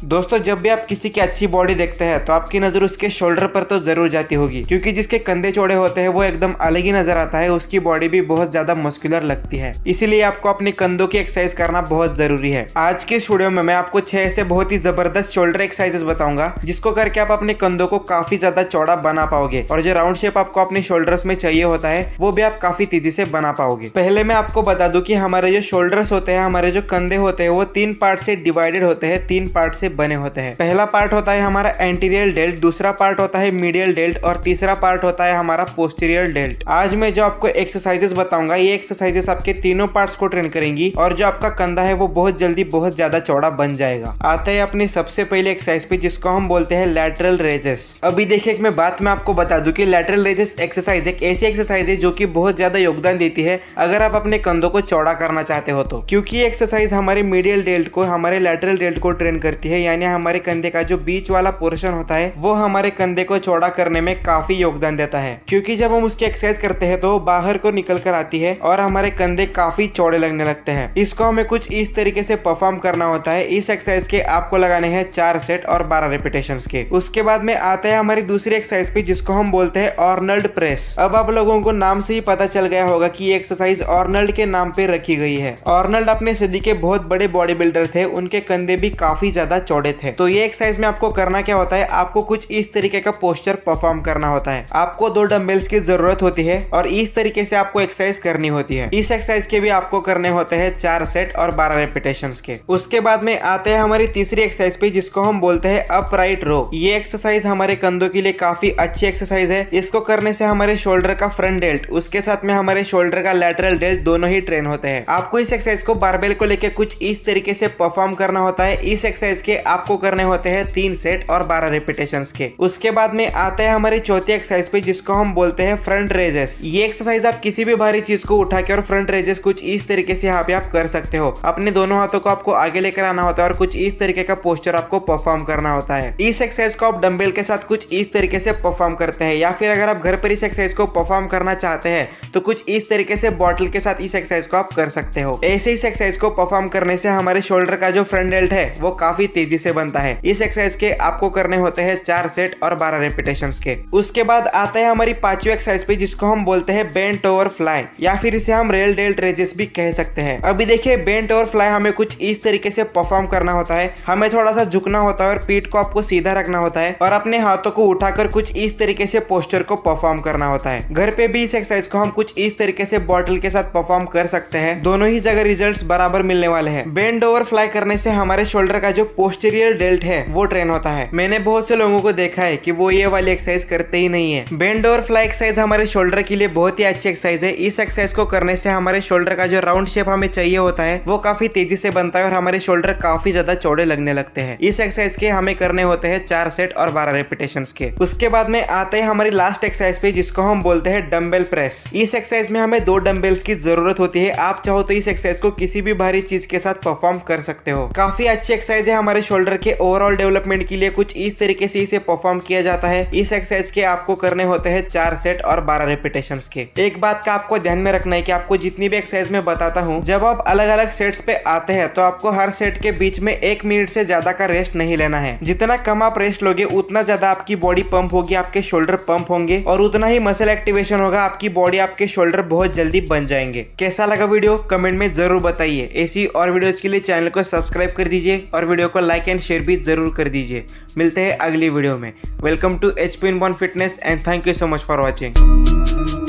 दोस्तों जब भी आप किसी की अच्छी बॉडी देखते हैं तो आपकी नजर उसके शोल्डर पर तो जरूर जाती होगी, क्योंकि जिसके कंधे चौड़े होते हैं वो एकदम अलग ही नजर आता है, उसकी बॉडी भी बहुत ज्यादा मस्कुलर लगती है। इसीलिए आपको अपने कंधों की एक्सरसाइज करना बहुत जरूरी है। आज के इस वीडियो में मैं आपको 6 ऐसे बहुत ही जबरदस्त शोल्डर एक्सरसाइजेस बताऊंगा जिसको करके आप अपने कंधों को काफी ज्यादा चौड़ा बना पाओगे और जो राउंड शेप आपको अपने शोल्डर्स में चाहिए होता है वो भी आप काफी तेजी से बना पाओगे। पहले मैं आपको बता दूं कि हमारे जो शोल्डर्स होते हैं, हमारे जो कंधे होते हैं वो 3 पार्ट से डिवाइडेड होते हैं, 3 पार्ट से बने होते हैं। पहला पार्ट होता है हमारा एंटीरियर डेल्ट, दूसरा पार्ट होता है मीडियल डेल्ट और तीसरा पार्ट होता है हमारा पोस्टीरियर डेल्ट। आज मैं जो आपको एक्सरसाइजेस बताऊंगा ये एक्सरसाइजेस आपके तीनों पार्ट्स को ट्रेन करेंगी और जो आपका कंधा है वो बहुत जल्दी बहुत ज्यादा चौड़ा बन जाएगा। आता है अपनी सबसे पहले एक्सरसाइज पे जिसको हम बोलते हैं लैटरल रेजेस। अभी देखिए मैं बात मैं आपको बता दूं कि लैटरल रेजेस एक्सरसाइज एक ऐसी एक्सरसाइज है जो कि बहुत ज्यादा योगदान देती है अगर आप अपने कंधों को चौड़ा करना चाहते हो तो, क्योंकि ये एक्सरसाइज हमारे मीडियल डेल्ट को हमारे लैटरल डेल्ट को ट्रेन करती है, यानी हमारे कंधे का जो बीच वाला पोर्शन होता है वो हमारे कंधे को चौड़ा करने में काफी योगदान देता है। क्योंकि जब हम उसकी एक्सरसाइज करते हैं तो बाहर को निकल कर आती है और हमारे कंधे काफी चौड़े लगने लगते हैं। इसको हमें कुछ इस तरीके से परफॉर्म करना होता है। इस एक्सरसाइज के आपको लगाने हैं 4 सेट और 12 रेपिटेशंस के। उसके बाद में आता है हमारी दूसरी एक्सरसाइज पे जिसको हम बोलते हैं आर्नल्ड प्रेस। अब आप लोगों को नाम से ही पता चल गया होगा कि ये एक्सरसाइज आर्नल्ड के नाम पे रखी गई है। आर्नल्ड अपने सदी के बहुत बड़े बॉडी बिल्डर थे, उनके कंधे भी काफी ज्यादा चौड़े थे। तो ये एक्सरसाइज में आपको करना क्या होता है, आपको कुछ इस तरीके का पोस्चर परफॉर्म करना होता है। आपको 2 डंबल्स की जरूरत होती है और इस तरीके से आपको एक्सरसाइज करनी होती है। इस एक्सरसाइज के भी आपको करने होते हैं 4 सेट और 12 रेपिटेशंस के। उसके बाद में आते हैं हमारी तीसरी एक्सरसाइज पे जिसको हम बोलते हैं अपराइट रो। ये एक्सरसाइज हमारे कंधों के लिए काफी अच्छी एक्सरसाइज है। इसको करने से हमारे शोल्डर का फ्रंट डेल्ट उसके साथ में हमारे शोल्डर का लैटरल डेल्ट दोनों ही ट्रेन होते हैं। आपको इस एक्सरसाइज को बारबेल को लेकर कुछ इस तरीके से परफॉर्म करना होता है। इस एक्सरसाइज के आपको करने होते हैं 3 सेट और 12 रेपिटेशंस के। उसके बाद में आते हैं हमारी चौथी एक्सरसाइज पे जिसको हम बोलते हैं फ्रंट रेजेस। ये एक्सरसाइज आप किसी भी भारी चीज को उठा के और फ्रंट रेजेस कुछ इस तरीके से यहाँ पे आप कर सकते हो। अपने दोनों हाथों को आपको आगे लेकर आना होता है और कुछ इस तरीके का पोस्चर आपको परफॉर्म करना होता है। इस एक्सरसाइज को आप डंबल के साथ कुछ इस तरीके से परफॉर्म करते हैं, या फिर अगर आप घर पर इस एक्सरसाइज को परफॉर्म करना चाहते हैं तो कुछ इस तरीके से बॉटल के साथ इस एक्सरसाइज को आप कर सकते हो। ऐसे इस एक्सरसाइज को परफॉर्म करने से हमारे शोल्डर का जो फ्रंट डेल्ट है वो काफी तेजी से बनता है। इस एक्सरसाइज के आपको करने होते हैं 4 सेट और 12 रेपिटेशंस के। उसके बाद आता है हमारी 5वीं एक्सरसाइज पे जिसको हम बोलते हैं बेंट ओवर फ्लाई, या फिर इसे हम रेल डेल्ट रेजेस भी कह सकते हैं। अभी देखिए बेंट ओवर फ्लाई हमें कुछ इस तरीके से परफॉर्म करना होता है। हमें थोड़ा सा झुकना होता है और पीठ को आपको सीधा रखना होता है और अपने हाथों को उठाकर कुछ इस तरीके से पोस्चर को परफॉर्म करना होता है। घर पे भी इस एक्सरसाइज को हम कुछ इस तरीके से बॉटल के साथ परफॉर्म कर सकते हैं। दोनों ही जगह रिजल्ट्स बराबर मिलने वाले हैं। बेंड ओवर फ्लाई करने से हमारे शोल्डर का जो पोस्टीरियर डेल्ट है वो ट्रेन होता है। मैंने बहुत से लोगों को देखा है कि वो ये वाली एक्सरसाइज करते ही नहीं है। बेंड ओवर फ्लाई एक्सरसाइज हमारे शोल्डर के लिए बहुत ही अच्छी एक्सरसाइज है। इस एक्सरसाइज को करने से हमारे शोल्डर का जो राउंड शेप हमें चाहिए होता है वो काफी तेजी से बनता है और हमारे शोल्डर काफी ज्यादा चौड़े लगने लगते हैं। इस एक्सरसाइज के हमें करने होते हैं 4 सेट और 12 रेपिटेशंस के। उसके बाद में आते हैं हमारी लास्ट एक्सरसाइज पे जिसको हम बोलते हैं डंबल प्रेस। इस एक्सरसाइज में हमें 2 डंबल्स की जरूरत होती है। आप चाहो तो इस एक्सरसाइज को किसी भी भारी चीज के साथ परफॉर्म कर सकते हो। काफी अच्छी एक्सरसाइज है हमारे शोल्डर के ओवरऑल डेवलपमेंट के लिए। कुछ इस तरीके से इसे परफॉर्म किया जाता है। इस एक्सरसाइज के आपको करने होते हैं 4 सेट और 12 रेपिटेशंस के। एक बात का आपको ध्यान में रखना है कि आपको जितनी भी एक्सरसाइज में बताता हूँ, जब आप अलग अलग सेट्स पे आते हैं तो आपको हर सेट के बीच में 1 मिनट से ज्यादा का रेस्ट नहीं लेना है। जितना कम आप रेस्ट लोगे उतना ज्यादा आपकी बॉडी पंप होगी, आपके शोल्डर पंप होंगे और उतना ही मसल एक्टिवेशन होगा। आपकी बॉडी आपके शोल्डर बहुत जल्दी बन जाएंगे। कैसा लगा वीडियो कमेंट में जरूर बताइए। ऐसी और वीडियोस के लिए चैनल को सब्सक्राइब कर दीजिए और वीडियो को लाइक एंड शेयर भी जरूर कर दीजिए। मिलते हैं अगली वीडियो में। Welcome to HP Inborn fitness and thank you so much for watching.